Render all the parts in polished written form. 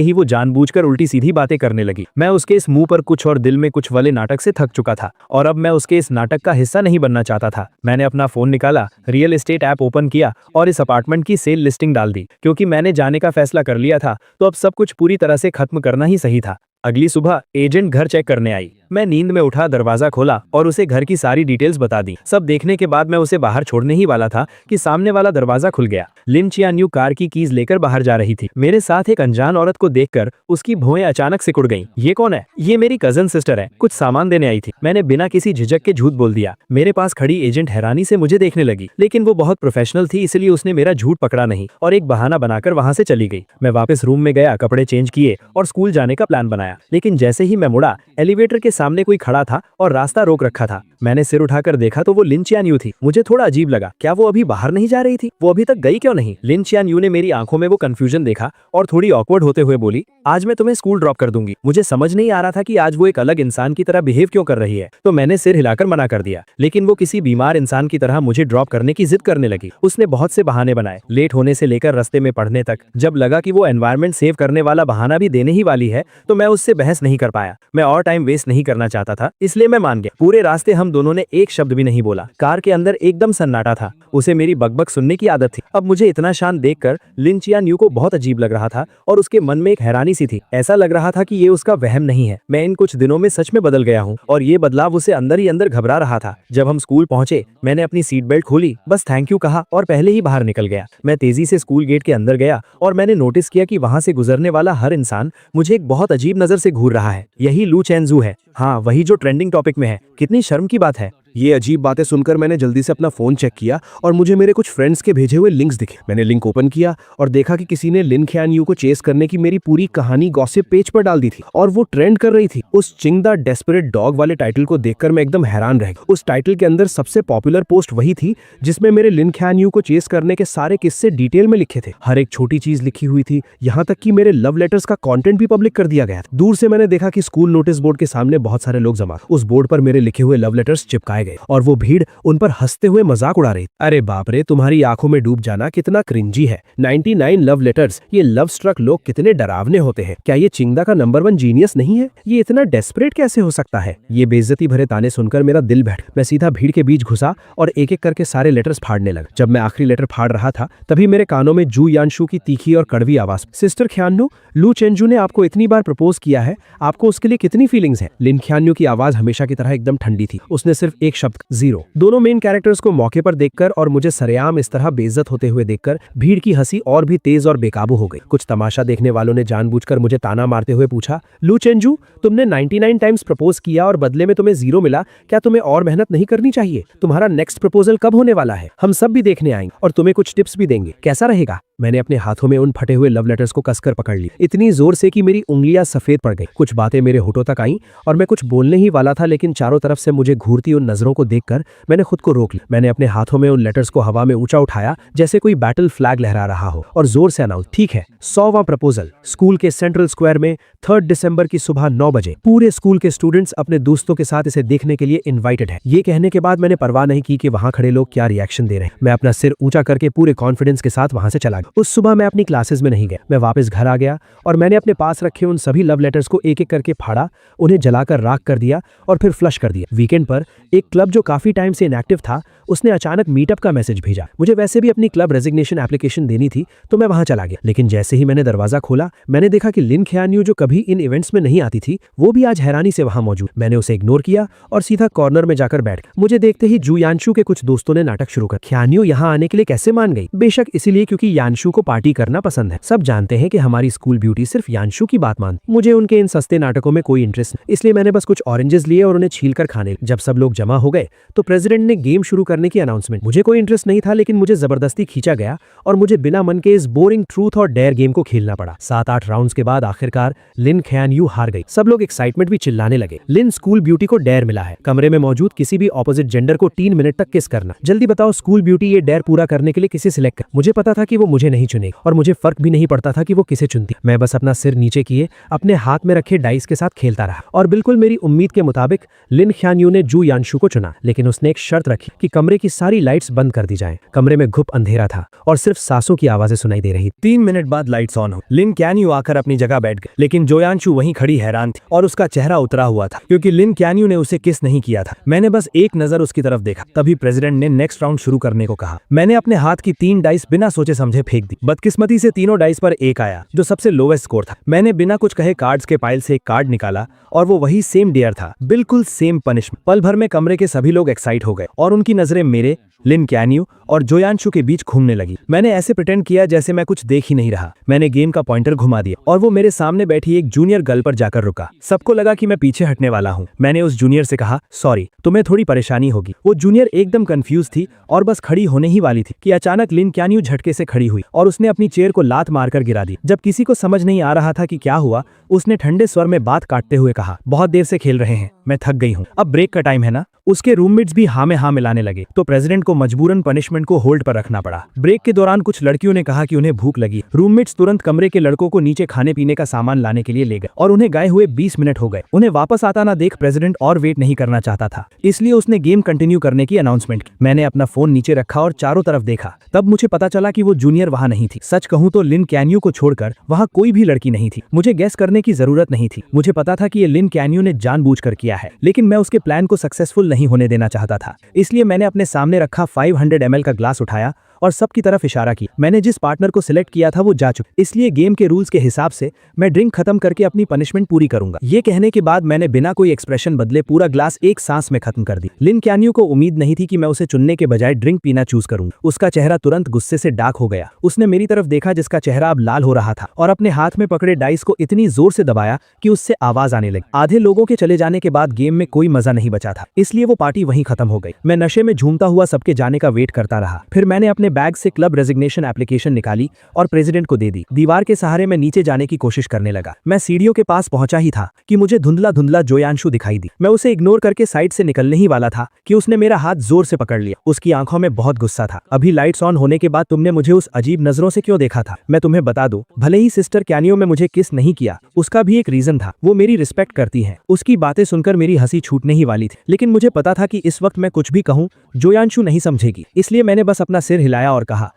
ही वो जानबूझकर उल्टी सीधी बातें करने लगी। मैं उसके इस मुंह पर कुछ और दिल में कुछ वाले नाटक से थक चुका था और अब मैं उसके इस नाटक का हिस्सा नहीं बनना चाहता था। मैंने अपना फोन निकाला, रियल एस्टेट ऐप ओपन किया और इस अपार्टमेंट की सेल लिस्टिंग डाल दी। क्योंकि मैंने जाने का फैसला कर लिया था तो अब सब कुछ पूरी तरह से खत्म करना ही सही था। अगली सुबह एजेंट घर चेक करने आई। मैं नींद में उठा, दरवाजा खोला और उसे घर की सारी डिटेल्स बता दी। सब देखने के बाद मैं उसे बाहर छोड़ने ही वाला था कि सामने वाला दरवाजा खुल गया। लिन चियान्यू कार की कीज लेकर बाहर जा रही थी। मेरे साथ एक अनजान औरत को देखकर उसकी भौएं अचानक सिकुड़ गईं। ये कौन है? ये मेरी कजन सिस्टर है, कुछ सामान देने आई थी। मैंने बिना किसी झिझक के झूठ बोल दिया। मेरे पास खड़ी एजेंट हैरानी से मुझे देखने लगी, लेकिन वो बहुत प्रोफेशनल थी, इसलिए उसने मेरा झूठ पकड़ा नहीं और एक बहाना बनाकर वहां से चली गई। मैं वापस रूम में गया, कपड़े चेंज किए और स्कूल जाने का प्लान बनाया। लेकिन जैसे ही मैं मुड़ा, एलिवेटर के सामने कोई खड़ा था और रास्ता रोक रखा था। मैंने सिर उठाकर देखा तो वो लिन चियान्यू थी। मुझे थोड़ा अजीब लगा, क्या वो अभी बाहर नहीं जा रही थी? वो अभी तक गई क्यों नहीं? लिन चियान्यू ने मेरी आंखों में वो कंफ्यूजन देखा और थोड़ी ऑकवर्ड होते हुए बोली, आज मैं तुम्हें स्कूल ड्रॉप कर दूंगी। मुझे समझ नहीं आ रहा था कि आज वो एक अलग इंसान की तरह बिहेव क्यों कर रही है, तो मैंने सिर हिलाकर मना कर दिया। लेकिन वो किसी बीमार इंसान की तरह मुझे ड्रॉप करने की जिद करने लगी। उसने बहुत से बहाने बनाए, लेट होने से लेकर रास्ते में पढ़ने तक। जब लगा कि वो एनवायरनमेंट सेव करने वाला बहाना भी देने ही वाली है तो मैं उससे बहस नहीं कर पाया। मैं और टाइम वेस्ट नहीं करना चाहता था, इसलिए मैं मान गया। पूरे रास्ते हम दोनों ने एक शब्द भी नहीं बोला। कार के अंदर एकदम सन्नाटा था। उसे मेरी बकबक सुनने की आदत थी। अब मुझे इतना शांत देखकर लिन चियान्यू को बहुत अजीब लग रहा था और उसके मन में एक हैरानी सी थी। ऐसा लग रहा था कि ये उसका वहम नहीं है। मैं इन कुछ दिनों में सच में बदल गया हूँ और ये बदलाव उसे अंदर ही अंदर घबरा रहा था। जब हम स्कूल पहुंचे, मैंने अपनी सीट बेल्ट खोली, बस थैंक यू कहा और पहले ही बाहर निकल गया। मैं तेजी से स्कूल गेट के अंदर गया और मैंने नोटिस किया कि वहां से गुजरने वाला हर इंसान मुझे एक बहुत अजीब नजर से घूर रहा है। यही लू चेंजू है। हाँ, वही जो ट्रेंडिंग टॉपिक में है। कितनी शर्म की बात है। ये अजीब बातें सुनकर मैंने जल्दी से अपना फोन चेक किया और मुझे मेरे कुछ फ्रेंड्स के भेजे हुए लिंक्स दिखे। मैंने लिंक ओपन किया और देखा कि किसी ने लिन चियान्यू को चेस करने की मेरी पूरी कहानी गॉसिप पेज पर डाल दी थी और वो ट्रेंड कर रही थी। उस चिंग द डेस्परेट डॉग वाले टाइटल को देखकर मैं एकदम हैरान रह गया। उस टाइटल के अंदर सबसे पॉपुलर पोस्ट वही थी जिसमें मेरे लिन चियान्यू को चेस करने के सारे किस्से डिटेल में लिखे थे। हर एक छोटी चीज लिखी हुई थी, यहाँ तक कि मेरे लव लेटर्स का कॉन्टेंट भी पब्लिक कर दिया गया था। दूर से मैंने देखा कि स्कूल नोटिस बोर्ड के सामने बहुत सारे लोग जमा। उस बोर्ड पर मेरे लिखे हुए लव लेटर्स चिपकाए गए और वो भीड़ उन पर हंसते हुए मजाक उड़ा रही। अरे बाप रे, तुम्हारी आंखों में डूब जाना कितना क्रिंजी है। 99 लव लेटर्स। ये लव स्ट्रक लोग कितने डरावने होते हैं। क्या ये चिंगदा का नंबर 1 जीनियस नहीं है? ये इतना डेस्परेट कैसे हो सकता है? ये बेइज्जती भरे ताने सुनकर मेरा दिल बैठ। मैं सीधा भीड़ के बीच घुसा और एक एक करके सारे लेटर्स फाड़ने लगा। जब मैं आखिरी लेटर फाड़ रहा था तभी मेरे कानों में जू यानशु की तीखी और कड़वी आवाज, सिस्टर ख्यान्यू, लू चेंजू ने आपको इतनी बार प्रपोज किया है, आपको उसके लिए कितनी फीलिंग्स हैं? लिन ख्यान्यू की आवाज हमेशा की तरह एकदम ठंडी थी। उसने सिर्फ एक शब्द, जीरो। दोनों मेन कैरेक्टर्स को मौके पर देखकर और मुझे सरेआम इस तरह बेइज्जत होते हुए देखकर भीड़ की हंसी और भी तेज और बेकाबू हो गई। कुछ तमाशा देखने वालों ने जानबूझकर मुझे ताना मारते हुए पूछा, लू चेंजू, तुमने 99 टाइम्स प्रपोज किया और बदले में तुम्हें 0 मिला, क्या तुम्हें और मेहनत नहीं करनी चाहिए? तुम्हारा नेक्स्ट प्रपोजल कब होने वाला है? हम सब भी देखने आएंगे और तुम्हें कुछ टिप्स भी देंगे, कैसा रहेगा? मैंने अपने हाथों में उन फटे हुए लव लेटर्स को कसकर पकड़ ली, इतनी जोर से कि मेरी उंगलियां सफेद पड़ गई। कुछ बातें मेरे होठों तक आईं और मैं कुछ बोलने ही वाला था, लेकिन चारों तरफ से मुझे घूरती उन नजरों को देखकर मैंने खुद को रोक लिया। मैंने अपने हाथों में उन लेटर्स को हवा में ऊंचा उठाया जैसे कोई बैटल फ्लैग लहरा रहा हो और जोर से अनाउंस, ठीक है, 100वां प्रपोजल स्कूल के सेंट्रल स्क्वायर में 3 दिसंबर की सुबह 9 बजे। पूरे स्कूल के स्टूडेंट्स अपने दोस्तों के साथ इसे देखने के लिए इन्वाइटेड है। ये कहने के बाद मैंने परवाह नहीं की कि वहां खड़े लोग क्या रिएक्शन दे रहे हैं। मैं अपना सिर ऊंचा करके पूरे कॉन्फिडेंस के साथ वहां से चला गया। उस सुबह मैं अपनी क्लासेस में नहीं गया। मैं वापस घर आ गया और मैंने अपने पास रखे उन सभी लव लेटर्स को एक एक करके फाड़ा, उन्हें जलाकर राख कर दिया और फिर फ्लश कर दिया। वीकेंड पर एक क्लब जो काफी टाइम से इनएक्टिव था, उसने अचानक मीटअप का मैसेज भेजा। मुझे वैसे भी अपनी क्लब रेजिग्नेशन एप्लीकेशन देनी थी तो मैं वहां चला गया। लेकिन जैसे ही मैंने दरवाजा खोला, मैंने देखा कि लिन चियान्यू, जो कभी इन इवेंट्स में नहीं आती थी, वो भी आज हैरानी से वहां मौजूद। मैंने उसे इग्नोर किया और सीधा कॉर्नर में जाकर बैठ गया। मुझे देखते ही जू यानशु के कुछ दोस्तों ने नाटक शुरू कर, चियान्यू यहाँ आने के लिए कैसे मान गई? बेशक इसीलिए क्योंकि यानशु को पार्टी करना पसंद है। सब जानते हैं कि हमारी स्कूल ब्यूटी सिर्फ यानशु की बात मानती। मुझे उनके इन सस्ते नाटकों में कोई इंटरेस्ट नहीं, इसलिए मैंने बस कुछ ऑरेंजेस लिए और उन्हें छील कर खाने। जब सब लोग जमा हो गए तो प्रेसिडेंट ने गेम शुरू करने की अनाउंसमेंट। मुझे कोई इंटरेस्ट नहीं था, लेकिन मुझे जबरदस्ती खींचा गया और मुझे बिना मन के इस बोरिंग ट्रूथ और डेयर गेम को खेलना पड़ा। 7-8 राउंड्स के बाद आखिरकार लिन चियान्यू हार गई। सब लोग एक्साइटमेंट भी चिल्लाने लगे, लिन स्कूल ब्यूटी को डेयर मिला है, कमरे में मौजूद किसी भी ऑपोजिट जेंडर को 3 मिनट तक किस करना। जल्दी बताओ स्कूल ब्यूटी ये डेयर पूरा करने के लिए किसे सिलेक्ट कर। मुझे पता था कि वो मुझे नहीं चुनेगी और मुझे फर्क भी नहीं पड़ता था कि वो किसे चुनती। मैं बस अपना सिर नीचे किए अपने हाथ में रखे डाइस के साथ खेलता रहा और बिल्कुल मेरी उम्मीद के मुताबिक लिन चियान्यू ने जू यानशु को चुना। लेकिन उसने एक शर्त रखी कि कमरे कमरे की सारी लाइट्स बंद कर दी जाएं। कमरे में घुप अंधेरा था और सिर्फ सांसों की आवाजें सुनाई दे रही। 3 मिनट बाद लाइट्स ऑन हो। लिन कैन्यू आकर अपनी जगह बैठ गए, लेकिन जोयांशु वहीं खड़ी हैरान थी और उसका चेहरा उतरा हुआ था क्योंकि लिन कैन्यू ने उसे किस नहीं किया था। मैंने बस एक नजर उसकी तरफ देखा, तभी प्रेसिडेंट ने नेक्स्ट राउंड शुरू करने को कहा। मैंने अपने हाथ की 3 डाइस बिना सोचे समझे फेंक दी। बदकिस्मती से तीनों डाइस पर 1 आया, जो सबसे लोवेस्ट स्कोर था। मैंने बिना कुछ कहे कार्ड्स के पाइल से एक कार्ड निकाला और वो वही सेम डियर था, बिल्कुल सेम पनिशमेंट। पल भर में कमरे के सभी लोग एक्साइट हो गए और उनकी नजरें मेरे, लिन कैन्यू और जोयांशु के बीच घूमने लगी। मैंने ऐसे प्रिटेंड किया जैसे मैं कुछ देख ही नहीं रहा। मैंने गेम का पॉइंटर घुमा दिया और वो मेरे सामने बैठी एक जूनियर गर्ल पर जाकर रुका। सबको लगा कि मैं पीछे हटने वाला हूँ। मैंने उस जूनियर से कहा, सॉरी, तुम्हें थोड़ी परेशानी होगी। वो जूनियर एकदम कंफ्यूज थी और बस खड़ी होने ही वाली थी कि अचानक लिन कैन्यू झटके से खड़ी हुई और उसने अपनी चेयर को लात मारकर गिरा दी। जब किसी को समझ नहीं आ रहा था कि क्या हुआ, उसने ठंडे स्वर में बात काटते हुए कहा, बहुत देर से खेल रहे हैं, मैं थक गई हूँ, अब ब्रेक का टाइम है ना। उसके रूममेट्स भी हाँ में हाँ मिलाने लगे, तो प्रेसिडेंट को मजबूरन पनिशमेंट को होल्ड पर रखना पड़ा। ब्रेक के दौरान कुछ लड़कियों ने कहा कि उन्हें भूख लगी। रूममेट्स तुरंत कमरे के लड़कों को नीचे खाने पीने का सामान लाने के लिए ले गए और उन्हें गए हुए 20 मिनट हो गए। उन्हें वापस आता ना देख प्रेसिडेंट और वेट नहीं करना चाहता था, इसलिए उसने गेम कंटिन्यू करने की अनाउंसमेंट की। मैंने अपना फोन नीचे रखा और चारों तरफ देखा, तब मुझे पता चला कि वो जूनियर वहां नहीं थी। सच कहूं तो लिन कैन्यू को छोड़कर वहां कोई भी लड़की नहीं थी। मुझे गैस करने की जरूरत नहीं थी, मुझे पता था कि ये लिन कैन्यू ने जानबूझकर किया है, लेकिन मैं उसके प्लान को सक्सेसफुल नहीं होने देना चाहता था। इसलिए मैंने अपने सामने रखा 500 ml का ग्लास उठाया और सबकी तरफ इशारा किया। मैंने जिस पार्टनर को सिलेक्ट किया था वो जा चुका, इसलिए गेम के रूल्स के हिसाब से मैं ड्रिंक खत्म करके अपनी पनिशमेंट पूरी करूंगा। ये कहने के बाद मैंने बिना कोई एक्सप्रेशन बदले पूरा ग्लास एक सांस में खत्म कर दी। लिन कैन्यू को उम्मीद नहीं थी कि मैं उसे चुनने के बजाय ड्रिंक पीना चूज करूंगा। उसका चेहरा तुरंत गुस्से से डार्क हो गया। उसने मेरी तरफ देखा जिसका चेहरा अब लाल हो रहा था और अपने हाथ में पकड़े डाइस को इतनी जोर से दबाया कि उससे आवाज आने लगी। आधे लोगों के चले जाने के बाद गेम में कोई मजा नहीं बचा था, इसलिए वो पार्टी वहीं खत्म हो गई। मैं नशे में झूमता हुआ सबके जाने का वेट करता रहा। फिर मैंने अपने बैग से क्लब रेजिग्नेशन एप्लीकेशन निकाली और प्रेसिडेंट को दे दी। दीवार के सहारे मैं नीचे जाने की कोशिश करने लगा। मैं सीढ़ियों के पास पहुंचा ही था कि मुझे धुंधला धुंधला जोयांशु दिखाई दी। मैं उसे इग्नोर करके साइड से निकलने ही वाला था कि उसने मेरा हाथ जोर से पकड़ लिया। उसकी आंखों में बहुत गुस्सा था। अभी लाइट्स ऑन होने के बाद तुमने मुझे उस अजीब नजरों से क्यों देखा था? मैं तुम्हें बता दूं, भले ही सिस्टर कैन्यू में मुझे किस नहीं किया, उसका भी एक रीजन था। वो मेरी रिस्पेक्ट करती है। उसकी बातें सुनकर मेरी हंसी छूटने ही वाली थी, लेकिन मुझे पता था कि इस वक्त मैं कुछ भी कहूं जोयांशु नहीं समझेगी, इसलिए मैंने बस अपना सिर हिलाया और कहा,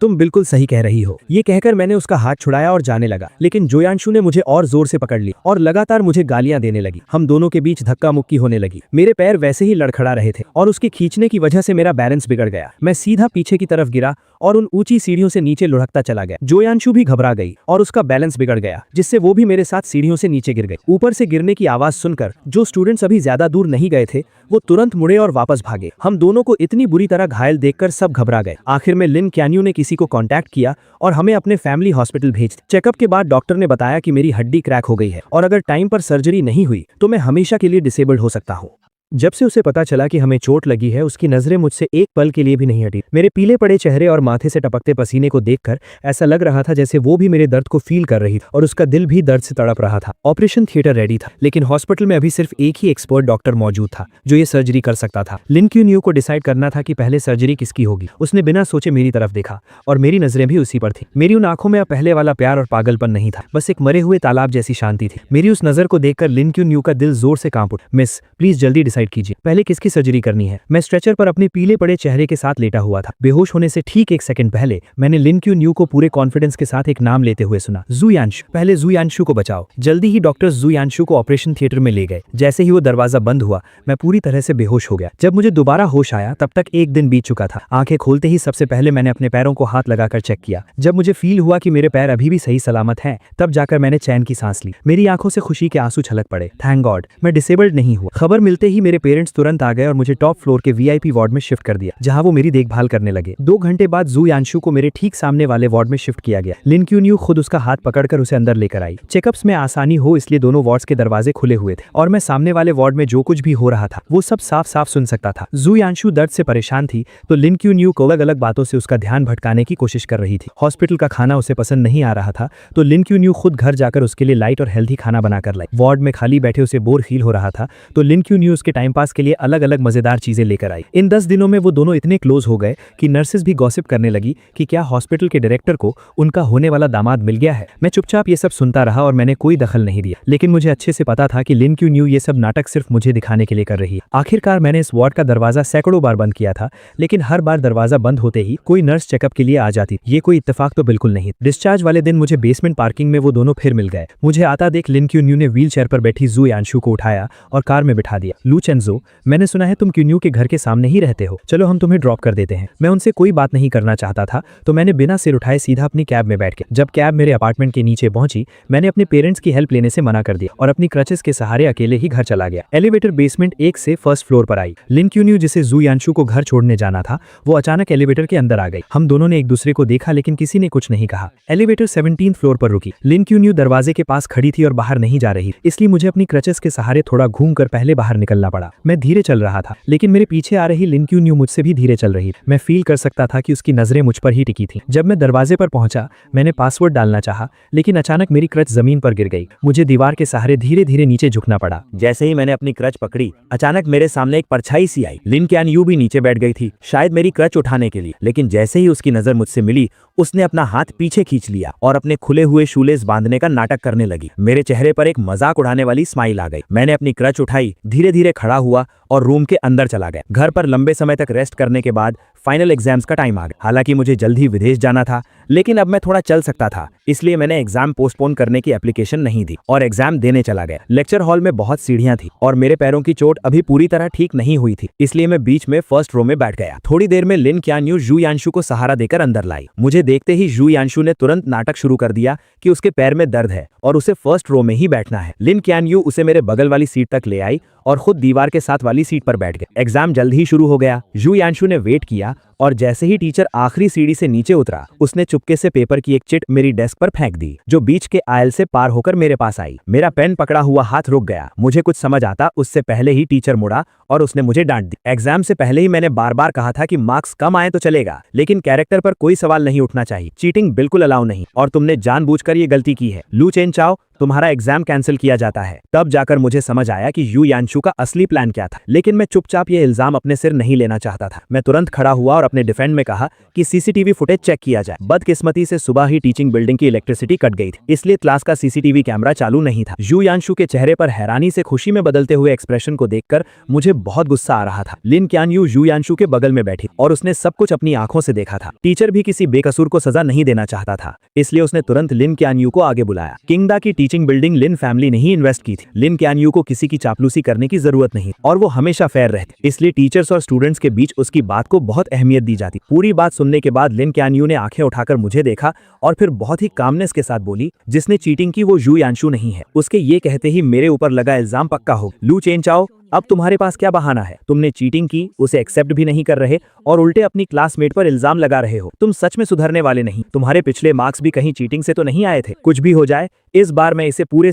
तुम बिल्कुल सही कह रही हो। ये कहकर मैंने उसका हाथ छुड़ाया और जाने लगा, लेकिन जोयांशु ने मुझे और जोर से पकड़ लिया और लगातार मुझे गालियां देने लगी। हम दोनों के बीच धक्का मुक्की होने लगी। मेरे पैर वैसे ही लड़खड़ा रहे थे और उसके खींचने की वजह से मेरा बैलेंस बिगड़ गया। मैं सीधा पीछे की तरफ गिरा और उन ऊंची सीढ़ियों से नीचे लुढ़कता चला गया। जोयांशु भी घबरा गई और उसका बैलेंस बिगड़ गया, जिससे वो भी मेरे साथ सीढ़ियों से नीचे गिर गई। ऊपर से गिरने की आवाज सुनकर जो स्टूडेंट्स अभी ज्यादा दूर नहीं गए थे, वो तुरंत मुड़े और वापस भागे। हम दोनों को इतनी बुरी तरह घायल देखकर सब घबरा गए। आखिर में लिन कैन्यू ने किसी को कांटेक्ट किया और हमें अपने फैमिली हॉस्पिटल भेज दिया। चेकअप के बाद डॉक्टर ने बताया कि मेरी हड्डी क्रैक हो गई है और अगर टाइम पर सर्जरी नहीं हुई तो मैं हमेशा के लिए डिसेबल्ड हो सकता हूँ। जब से उसे पता चला कि हमें चोट लगी है, उसकी नजरें मुझसे एक पल के लिए भी नहीं हटी। मेरे पीले पड़े चेहरे और माथे से टपकते पसीने को देखकर ऐसा लग रहा था जैसे वो भी मेरे दर्द को फील कर रही थी और उसका दिल भी दर्द से तड़प रहा था। ऑपरेशन थिएटर रेडी था, लेकिन हॉस्पिटल में अभी सिर्फ एक ही एक्सपर्ट डॉक्टर मौजूद था जो ये सर्जरी कर सकता था। लिन कैन्यू को डिसाइड करना था कि पहले सर्जरी किसकी होगी। उसने बिना सोचे मेरी तरफ देखा और मेरी नजरें भी उसी पर थी। मेरी उन आंखों में अब पहले वाला प्यार और पागलपन नहीं था, बस एक मरे हुए तालाब जैसी शांति थी। मेरी उस नजर को देखकर लिन कैन्यू का दिल जोर से कांप उठा। मिस, प्लीज जल्दी डिसाइड कीजिए, पहले किसकी सर्जरी करनी है? मैं स्ट्रेचर पर अपने पीले पड़े चेहरे के साथ लेटा हुआ था। बेहोश होने से ठीक 1 सेकंड पहले मैंने लिन कैन्यू को पूरे कॉन्फिडेंस के साथ एक नाम लेते हुए सुना, जोयांशु। पहले जोयांशु को बचाओ। जल्दी ही डॉक्टर्स जोयांशु को ऑपरेशन थिएटर में ले गए। जैसे ही वो दरवाजा बंद हुआ, मैं पूरी तरह से बेहोश हो गया। जब मुझे दोबारा होश आया, तब तक 1 दिन बीत चुका था। आंखें खोलते ही सबसे पहले मैंने अपने पैरों को हाथ लगाकर चेक किया। जब मुझे फील हुआ कि मेरे पैर अभी भी सही सलामत हैं, तब जाकर मैंने चैन की सांस ली। मेरी आंखों से खुशी के आंसू छलक पड़े। थैंक गॉड, मैं डिसेबल्ड नहीं हुआ। खबर मिलते ही मेरे पेरेंट्स तुरंत आ गए और मुझे टॉप फ्लोर के VIP वार्ड में शिफ्ट कर दिया, जहां वो मेरी देखभाल करने लगे। 2 घंटे बाद जोयांशु को मेरे ठीक सामने वाले वार्ड में शिफ्ट किया गया। लिन कैन्यू खुद उसका हाथ पकड़कर उसे अंदर लेकर आई। चेकअप्स में आसानी हो इसलिए दोनों वार्ड्स के दरवाजे खुले हुए थे और मैं सामने वाले वार्ड में जो कुछ भी हो रहा था वो सब साफ साफ सुन सकता था। जोयांशु दर्द से परेशान थी तो लिन कैन्यू को अलग अलग बातों से उसका ध्यान भटकाने की कोशिश कर रही थी। हॉस्पिटल का खाना उसे पसंद नहीं आ रहा था तो लिन कैन्यू खुद घर जाकर उसके लिए लाइट और हेल्थी खाना बनाकर लाई। वार्ड में खाली बैठे उसे बोर फील हो रहा था तो लिन कैन्यू उसके टाइम पास के लिए अलग अलग मजेदार चीजें लेकर आई। इन 10 दिनों में वो दोनों इतने क्लोज हो गए कि नर्सेस भी गॉसिप करने लगी कि क्या हॉस्पिटल के डायरेक्टर को उनका होने वाला दामाद मिल गया है। मैं चुपचाप ये सब सुनता रहा और मैंने कोई दखल नहीं दिया, लेकिन मुझे अच्छे से पता था कि लिन क्यू न्यू ये सब नाटक सिर्फ मुझे दिखाने के लिए कर रही है। आखिरकार मैंने इस वार्ड का दरवाजा सैकड़ों बार बंद किया था, लेकिन हर बार दरवाजा बंद होते ही कोई नर्स चेकअप के लिए आ जाती। ये कोई इत्तेफाक तो बिल्कुल नहीं। डिस्चार्ज वाले दिन मुझे बेसमेंट पार्किंग में वो दोनों फिर मिल गए। मुझे आता देख लिन क्यू न्यू ने व्हील चेयर पर बैठी जू यांशु को उठाया और कार में बिठा दिया। लू चेंजो, मैंने सुना है तुम क्यू न्यू के घर के सामने ही रहते हो, चलो हम तुम्हें ड्रॉप कर देते हैं। मैं उनसे कोई बात नहीं करना चाहता था, तो मैंने बिना सिर उठाए सीधा अपनी कैब में बैठ गया। जब कैब मेरे अपार्टमेंट के नीचे पहुंची, मैंने अपने पेरेंट्स की हेल्प लेने से मना कर दिया और अपनी क्रचेस के सहारे अकेले ही घर चला गया। एलिवेटर बेसमेंट 1 से फर्स्ट फ्लोर पर आई। लिन क्यू न्यू जिसे जू यांशु को घर छोड़ने जाना था, वो अचानक एलिवेटर के अंदर आ गई। हम दोनों ने एक दूसरे को देखा, लेकिन किसी ने कुछ नहीं कहा। एलिवेटर 17 फ्लोर पर रुकी। लिन क्यू न्यू दरवाजे के पास खड़ी थी और बाहर नहीं जा रही, इसलिए मुझे अपनी क्रचेस के सहारे थोड़ा घूमकर पहले बाहर निकलना पड़ा। मैं धीरे चल रहा था, लेकिन मेरे पीछे आ रही लिन क्यू न्यू मुझसे भी धीरे चल रही। मैं फील कर सकता था कि उसकी नजरें मुझ पर ही टिकी थी। जब मैं दरवाजे पर पहुंचा, मैंने पासवर्ड डालना चाहा, लेकिन अचानक मेरी क्रच जमीन पर गिर गई। मुझे दीवार के सहारे धीरे धीरे नीचे झुकना पड़ा। जैसे ही मैंने अपनी क्रच पकड़ी, अचानक मेरे सामने एक परछाई सी आई। लिन कैन यू भी नीचे बैठ गई थी, शायद मेरी क्रच उठाने के लिए, लेकिन जैसे ही उसकी नजर मुझसे मिली, उसने अपना हाथ पीछे खींच लिया और अपने खुले हुए शूलेस बांधने का नाटक करने लगी। मेरे चेहरे पर एक मजाक उड़ाने वाली स्माइल आ गई। मैंने अपनी क्रच उठाई, धीरे धीरे खड़ा हुआ और रूम के अंदर चला गया। घर पर लंबे समय तक रेस्ट करने के बाद फाइनल एग्जाम्स का टाइम आ गया। हालांकि मुझे जल्द ही विदेश जाना था, लेकिन अब मैं थोड़ा चल सकता था, इसलिए मैंने एग्जाम पोस्टपोन करने की एप्लीकेशन नहीं दी और एग्जाम देने चला गया। लेक्चर हॉल में बहुत सीढ़ियां थी और मेरे पैरों की चोट अभी पूरी तरह ठीक नहीं हुई थी, इसलिए मैं बीच में फर्स्ट रो में बैठ गया। थोड़ी देर में लिन क्यान यू जू यांशु को सहारा देकर अंदर लाई। मुझे देखते ही जू यांशु ने तुरंत नाटक शुरू कर दिया कि उसके पैर में दर्द है और उसे फर्स्ट रो में ही बैठना है। लिन क्यान यू उसे मेरे बगल वाली सीट तक ले आई और खुद दीवार के साथ वाली सीट पर बैठ गए। एग्जाम जल्द ही शुरू हो गया। जू यांशु ने वेट किया और जैसे ही टीचर आखिरी सीढ़ी से नीचे उतरा, उसने चुपके से पेपर की एक चिट मेरी डेस्क पर फेंक दी, जो बीच के आयल से पार होकर मेरे पास आई। मेरा पेन पकड़ा हुआ हाथ रुक गया। मुझे कुछ समझ आता उससे पहले ही टीचर मुड़ा और उसने मुझे डांट दी। एग्जाम से पहले ही मैंने बार बार कहा था कि मार्क्स कम आए तो चलेगा, लेकिन कैरेक्टर पर कोई सवाल नहीं उठना चाहिए। चीटिंग बिल्कुल अलाउ नहीं, और तुमने जानबूझकर ये गलती की है। लू चेन चाओ, तुम्हारा एग्जाम कैंसिल किया जाता है। तब जाकर मुझे समझ आया कि यू यांशु का असली प्लान क्या था, लेकिन मैं चुपचाप ये इल्जाम अपने सिर नहीं लेना चाहता था। मैं तुरंत खड़ा हुआ और अपने डिफेंड में कहा कि सीसीटीवी फुटेज चेक किया जाए। बदकिस्मती से सुबह ही टीचिंग बिल्डिंग की इलेक्ट्रिसिटी कट गई थी, इसलिए क्लास का सीसीटीवी कैमरा चालू नहीं था। यू यांशु के चेहरे पर हैरानी से खुशी में बदलते हुए एक्सप्रेशन को देखकर मुझे बहुत गुस्सा आ रहा था। लिन क्यान यू यांशु के बगल में बैठी और उसने सब कुछ अपनी आंखों से देखा था। टीचर भी किसी बेकसूर को सजा नहीं देना चाहता था, इसलिए उसने तुरंत लिन क्यान यू को आगे बुलाया। किंगडा की टीचिंग बिल्डिंग लिन फैमिली ने ही इन्वेस्ट की थी। लिन क्यान यू को किसी की चापलूसी करने की जरूरत नहीं और वो हमेशा फेयर रहती, इसलिए टीचर्स और स्टूडेंट्स के बीच उसकी बात को बहुत अहमियत दी जाती। पूरी बात सुनने के बाद लिन क्यान यू ने आंखें उठाकर मुझे देखा और फिर बहुत ही कामनेस के साथ बोली, जिसने चीटिंग की वो यू यांशु नहीं है। उसके ये कहते ही मेरे ऊपर लगा इल्जाम पक्का हो। लू चेन चाओ, अब तुम्हारे पास क्या बहाना है? तुमने चीटिंग की, उसे एक्सेप्ट भी नहीं कर रहे और उल्टे अपनी क्लासमेट पर इल्जाम लगा रहे हो। तुम सच में सुधरने वाले नहीं। तुम्हारे पिछले मार्क्स भी कहीं चीटिंग से तो नहीं आए थे? कुछ भी हो जाए, इस बार मैं इसे पूरे